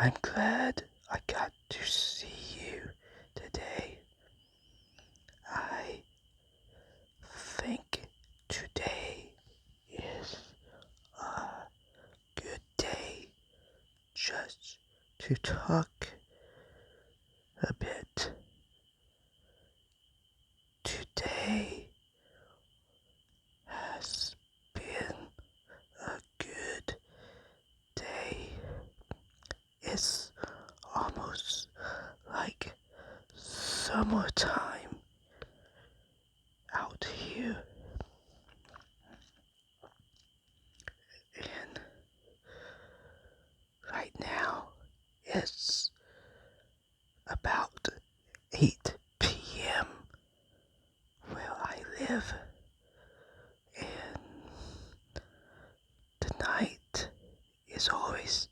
I'm glad I got to see you today. I think today is a good day just to talk a bit. Today has been a good day. It's almost like summertime out here. And right now it's about 8 p.m. where I live. And the night is always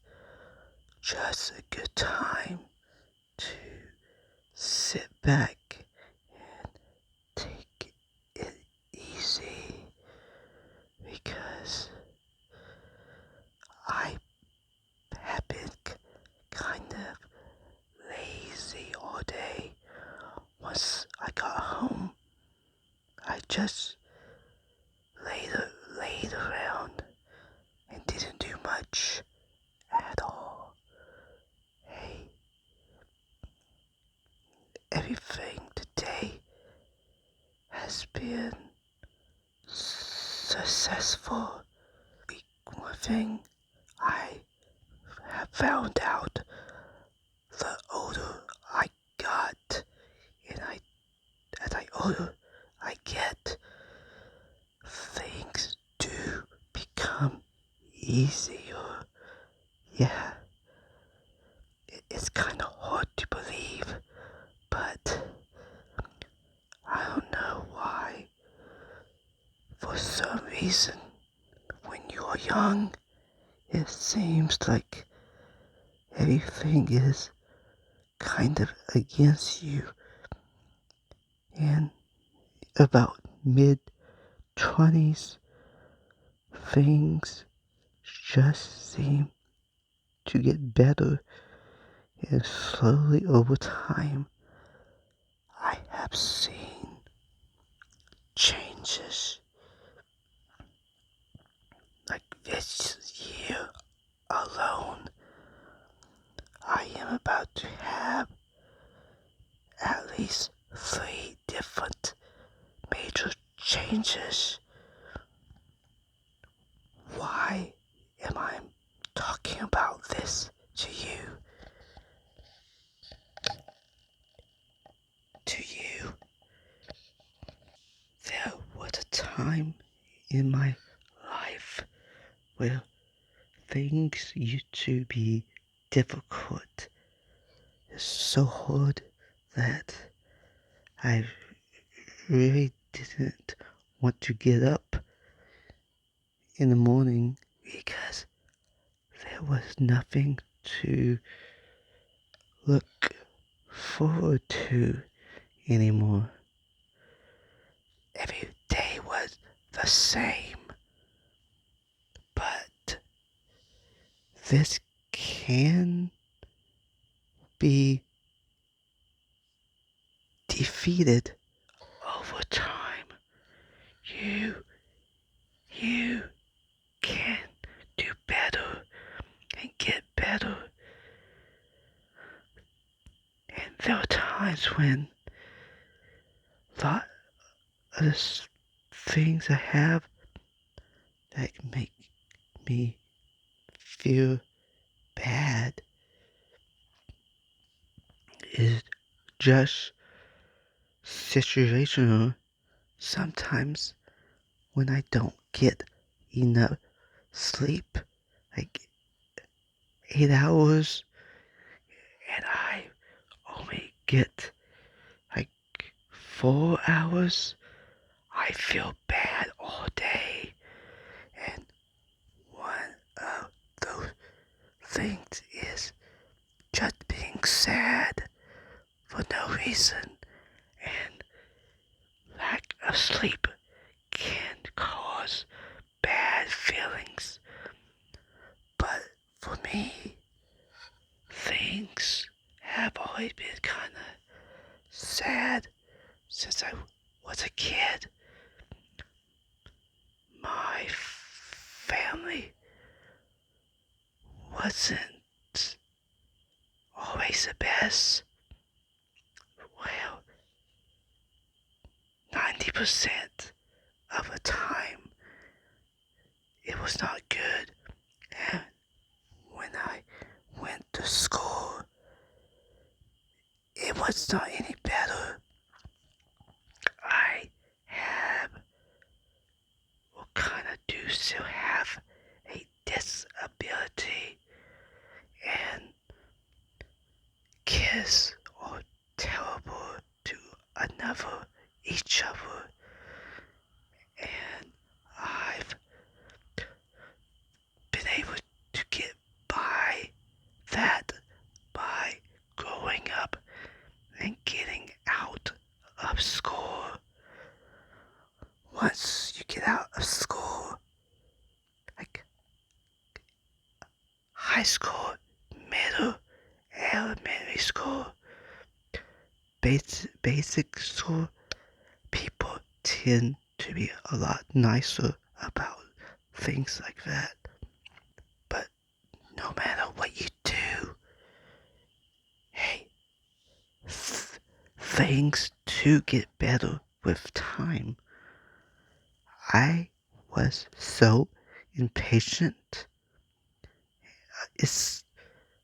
just a good time to sit back and take it easy, because I have been kind of lazy all day. Once I got home, I just laid around and didn't do much at all. Hey, everything today has been successful. One thing I have found out, the older I got, and as I older I get, things do become easier. Yeah, it's kind of hard to believe, but I don't know why. For some reason, when you're young, it seems like everything is kind of against you. And about mid-20s, things just seem to get better, and slowly over time I have seen changes. Like this year alone, I am about to have at least 3 different major changes. Why am I talking about this to you? There was a time in my life where things used to be difficult. It's so hard that I really didn't want to get up in the morning because there was nothing to look forward to anymore. Every day was the same. But this can be defeated over time. You can do better and get better. And there are times when a lot of the things I have that make me feel bad is just situational. Sometimes when I don't get enough sleep, like 8 hours, and I only get like 4 hours, I feel bad all day. And one of those things is just being sad for no reason, and lack of sleep can cause bad feelings. But for me, always been kind of sad since I was a kid. My family wasn't always the best. Well, 90% of the time, it was not good. And when I went to school, it was not any better. I have, or kind of do still have, a disability. And kids are terrible to each other. And I've been able to get by that by growing up and getting out of school. Once you get out of school, like high school, middle, elementary school, basic school, people tend to be a lot nicer about things like that. But no matter what you do, hey, things do get better with time. I was so impatient.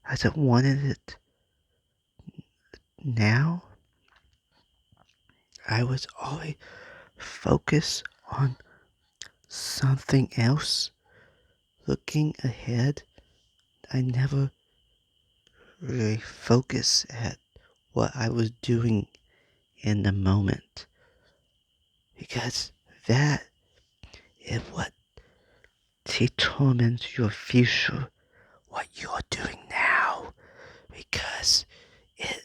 I don't wanted it now. I was always focused on something else, looking ahead. I never really focused at what I was doing in the moment, because that is what determines your future, what you're doing now, because it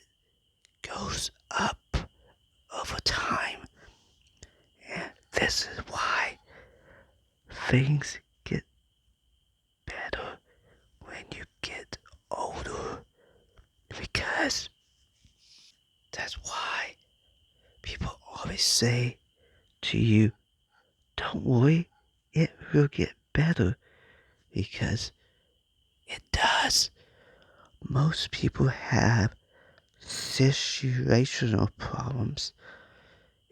goes up over time. And this is why things get better when you get older, because that's why people always say to you, don't worry, it will get better, because it does. Most people have situational problems.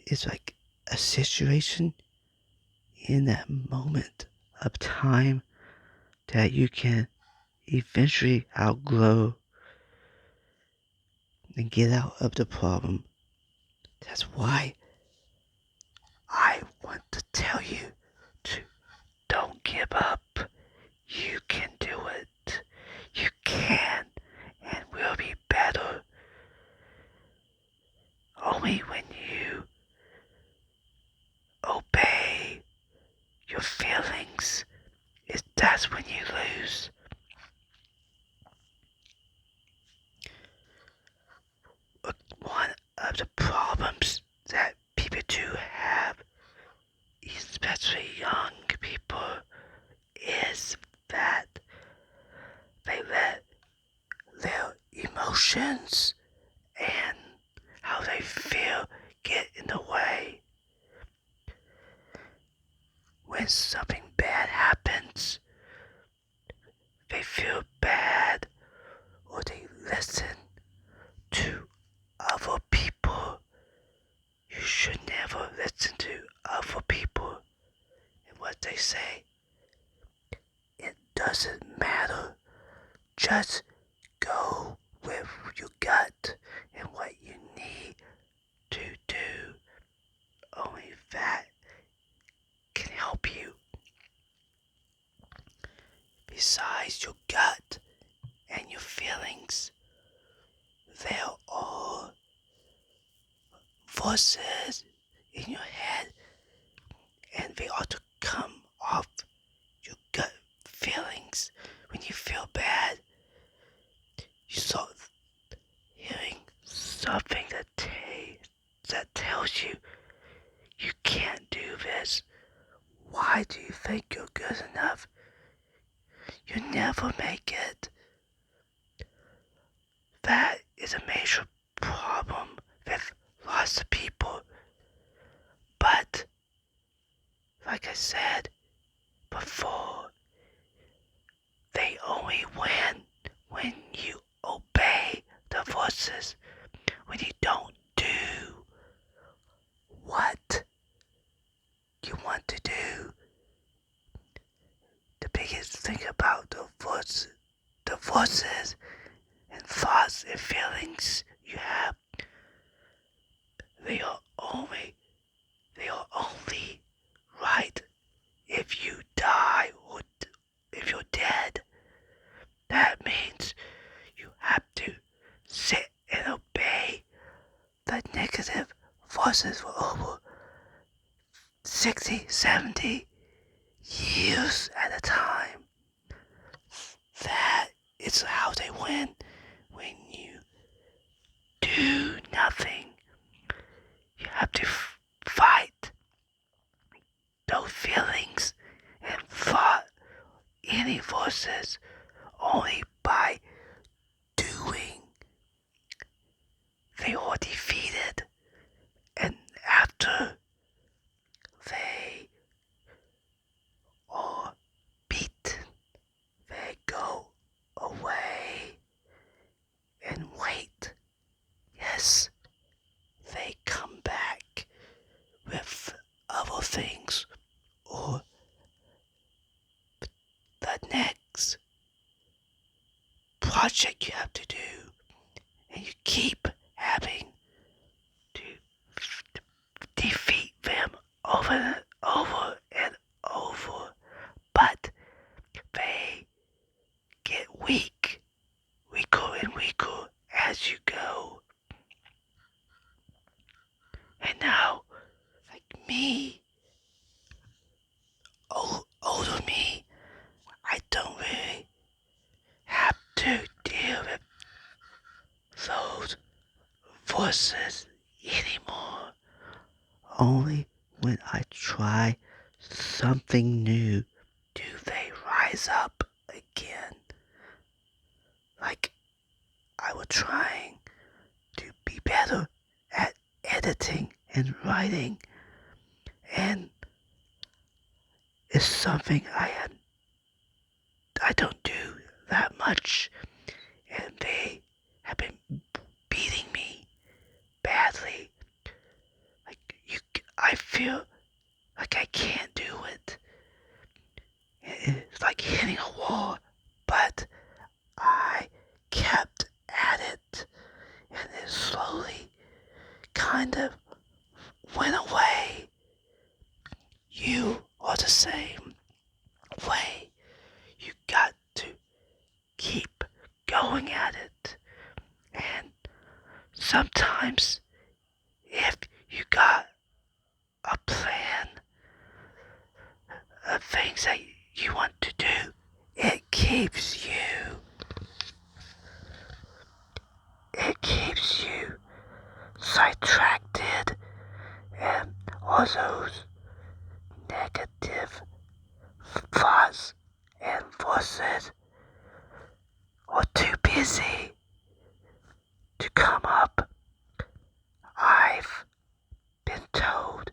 It's like a situation in that moment of time that you can eventually outgrow and get out of the problem. That's why I want to tell you to don't give up. You can do it. You can and will be better. Only when you obey your feelings, that's when you lose. One of the problems that people do have, especially young people, is that they let their emotions and how they feel get in the way. When something bad happens, they feel bad, or they listen to other people. You should never listen to other people and what they say. It doesn't matter. Just go with your gut and what you need to do. Only that can help you. Besides your gut and your feelings, there are voices in your head, and they ought to come off your gut feelings. When you feel bad, you start hearing something that tells you you can't do this. Why do you think you're good enough? You never make it. That is a major problem with lots of people. But, like I said before, they only win when you obey the voices, when you don't do what you want to do. The biggest thing about the voices and thoughts and feelings you have, they are only right if you die or if you're dead. That means you have to sit and obey the negative voices for over 60, 70 years at a time. That is how they win. When you do nothing, you have to fight those feelings and fight any voices only by doing. They are defeated, and after they are beaten, they go away and wait. Yes, they come back with other things or the next project you have to do, and you keep having to defeat them over and over and over, but they get weaker and weaker as you go. And now, like me, older me, I don't really have to deal with those voices anymore. Only when I try something new do they rise up again. Like I was trying to be better at editing and writing, and it's something I don't do that much, and they have been beating me badly. I feel like I can't do it. It's like hitting a wall, but I kept at it, and it slowly kind of went away. You are the same way. You got to keep going at it. And sometimes if you got a plan of things that you want to do, it keeps you sidetracked, and all those negative thoughts and voices are too busy to come up. I've been told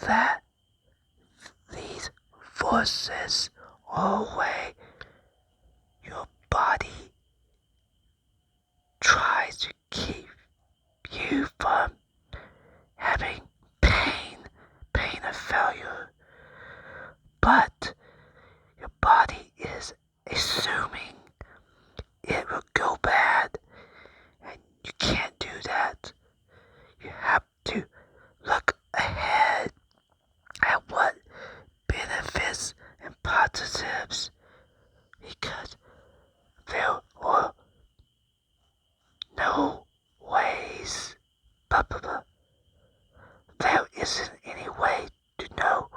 that these voices are a way your body tries to keep you from having pain of failure. But your body is assuming it will go bad, and you can't do that. You have to look ahead at what benefits and positives, because there are no ways, there isn't any way to know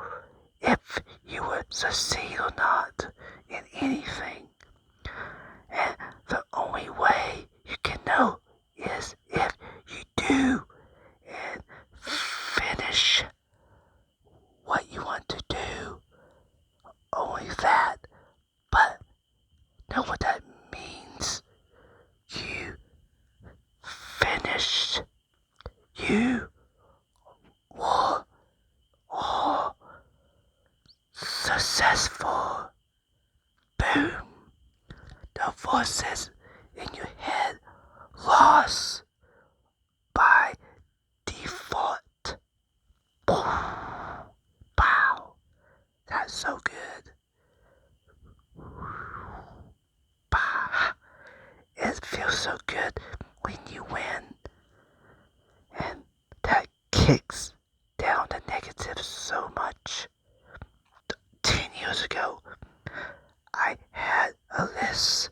if you would succeed or not in anything. And the only way you can know is if you do and finish what you want to do. Only that. But know what that means. You finished you were all successful. Boom. The voices in your head lost by default. Boom. Pow. That's so good. Pow. It feels so good when you win. And that kicks down the negative so much. 10 years ago, I had a list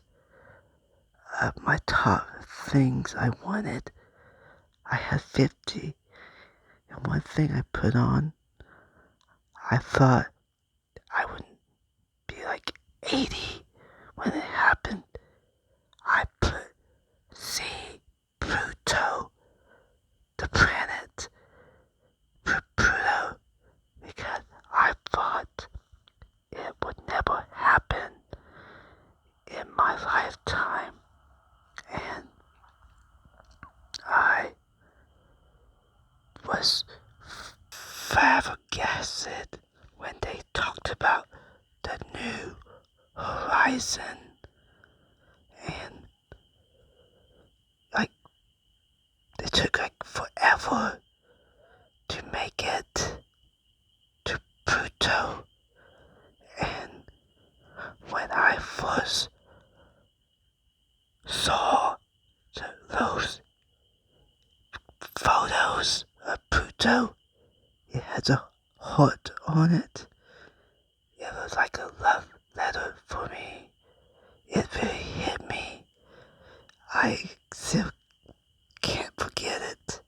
of my top things I wanted. I had 50. And one thing I put on, I thought I would be like 80 when it happened. I put C, Pluto, the planet, Pluto, because I thought it would never happen in my lifetime. And I was flabbergasted when they talked about the new horizon. And it took forever to make it to Pluto. And when I first saw those photos of Pluto, it had a heart on it. It was like a love letter for me. It really hit me. I still can't forget it.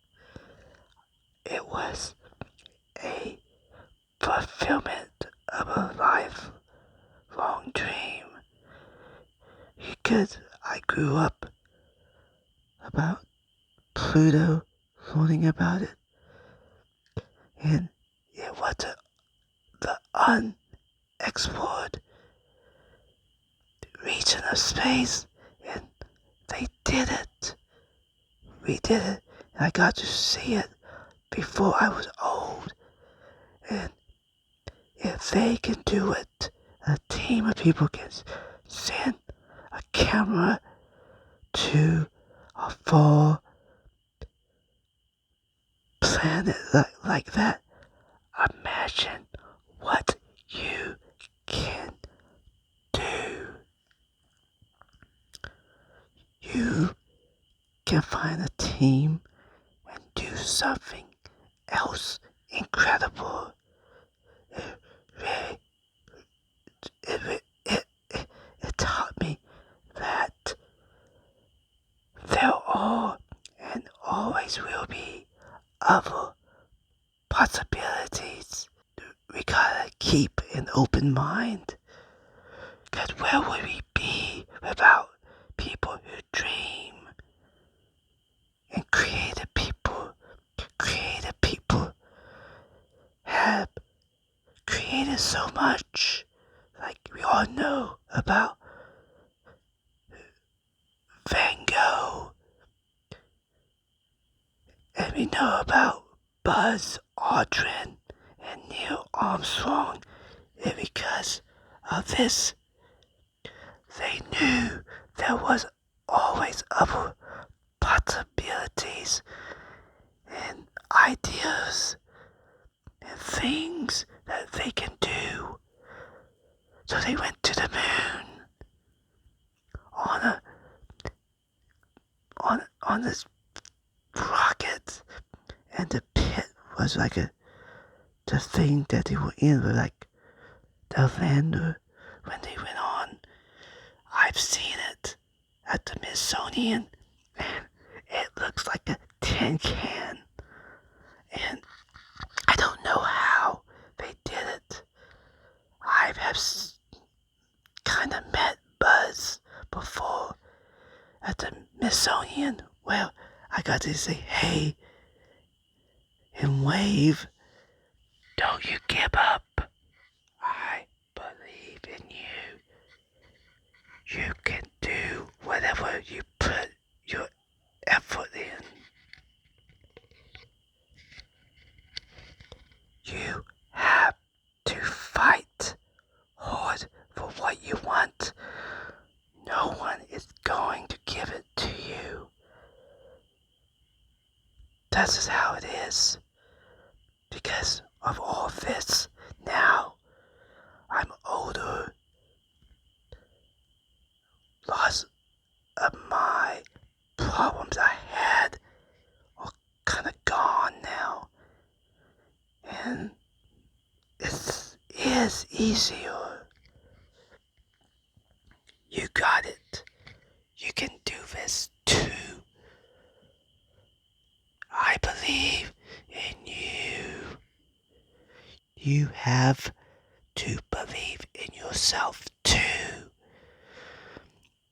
It was a fulfillment of a lifelong dream. Because I grew up about Pluto, learning about it. And it was the unexplored region of space. And they did it. We did it. And I got to see it before I was old. And if they can do it, a team of people can send a camera to a far planet like that. Imagine what you can do. You can find a team and do something else incredible. It taught me that there are and always will be other possibilities. We gotta keep an open mind. Cause where would we be without people who dream? And creative people have created so much. Like we all know about Van Gogh. And we know about Buzz Aldrin and Neil Armstrong. And because of this, they knew there was always other possibilities and ideas and things that they can do. So they went to the moon on this rocket, and the pit was like the thing that they were in, was like the lander when they went on. I've seen it at the Smithsonian, and it looks like a tin can. And I don't know how they did it. I have kind of met Buzz before at the Smithsonian. Well, I got to say hey and wave. Don't you give up. I believe in you. You can do whatever you put your effort in. what you want, no one is going to give it to you. That's just how it is. Because of all this, now I'm older. Lots of my problems I had are kind of gone now. And it is easier. You got it. You can do this too. I believe in you. You have to believe in yourself too.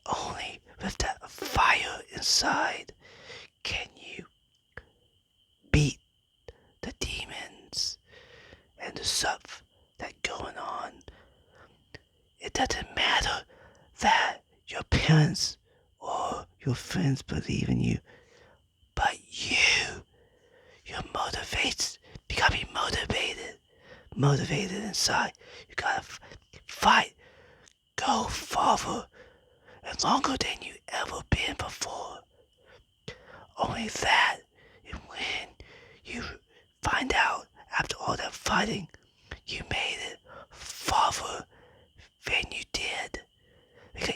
Only with that fire inside can you beat the demons and the stuff that's going on. It doesn't matter that your parents or your friends believe in you, but you're motivated. You gotta be motivated inside. You gotta fight, go farther and longer than you ever been before. Only that, and when you find out after all that fighting, you made it farther than you did. Because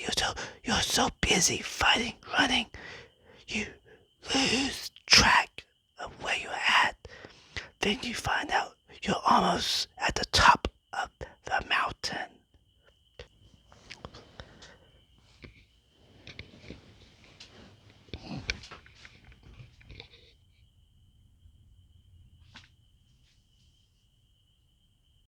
you're so busy fighting, running, you lose track of where you're at. Then you find out you're almost at the top of the mountain.